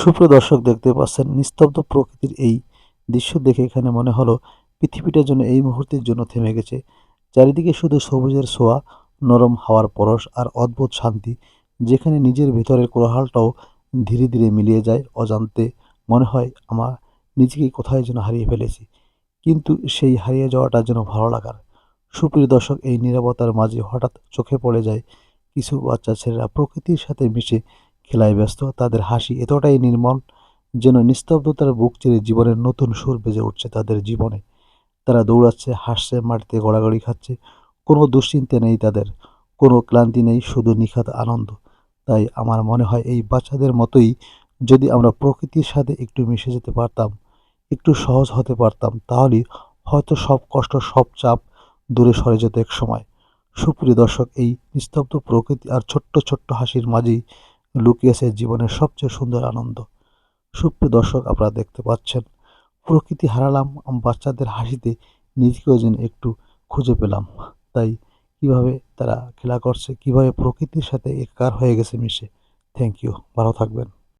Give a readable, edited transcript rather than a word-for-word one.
সুপ্রিয় দর্শক, দেখতে পাচ্ছেন নিস্তব্ধ প্রকৃতির এই দৃশ্য দেখে এখানে মনে হলো পৃথিবীটা যেন এই মুহূর্তের জন্য থেমে গেছে। চারিদিকে শুধু সবুজের ছোঁয়া, নরম হাওয়ার পরশ আর অদ্ভুত শান্তি, যেখানে নিজের ভেতরের কোলাহলটাও ধীরে ধীরে মিলিয়ে যায় অজান্তে। মনে হয় আমার নিজেকে কোথায় যেন হারিয়ে ফেলেছি, কিন্তু সেই হারিয়ে যাওয়াটা যেন ভালো লাগার। সুপ্রিয় দর্শক, এই নীরবতার মাঝে হঠাৎ চোখে পড়ে যায় কিছু বাচ্চা ছেলেরা প্রকৃতির সাথে মিশে খেলায় ব্যস্ত। তাদের হাসি এতটাই নির্মল, যেন নিস্তব্ধতার বুক চিরে জীবনের নতুন সুর বেজে উঠছে তাদের জীবনে। তারা দৌড়াচ্ছে, হাসছে, মাটিতে গড়াগড়ি খাচ্ছে। কোনো দুশ্চিন্তা নেই তাদের, কোনো ক্লান্তি নেই, শুধু নিখাদ আনন্দ। তাই আমার মনে হয় এই বাচ্চাদের মতোই যদি আমরা প্রকৃতির সাথে একটু মিশে যেতে পারতাম, একটু সহজ হতে পারতাম, তাহলেই হয়তো সব কষ্ট, সব চাপ দূরে সরে যেত একসময়। সুপ্রিয় দর্শক, এই নিস্তব্ধ প্রকৃতি আর ছোট্ট ছোট্ট হাসির মাঝেই লুকিয়ে আছে জীবনের সবচেয়ে সুন্দর আনন্দ। সুপ্রিয় দর্শক, আপনারা দেখতে পাচ্ছেন প্রকৃতি হারালাম, বাচ্চাদের হাসিতে নিজেকেও যেন একটু খুঁজে পেলাম। তাই কিভাবে তারা খেলা করছে, কিভাবে প্রকৃতির সাথে একাকার হয়ে গেছে মিশে। থ্যাংক ইউ, ভালো থাকবেন।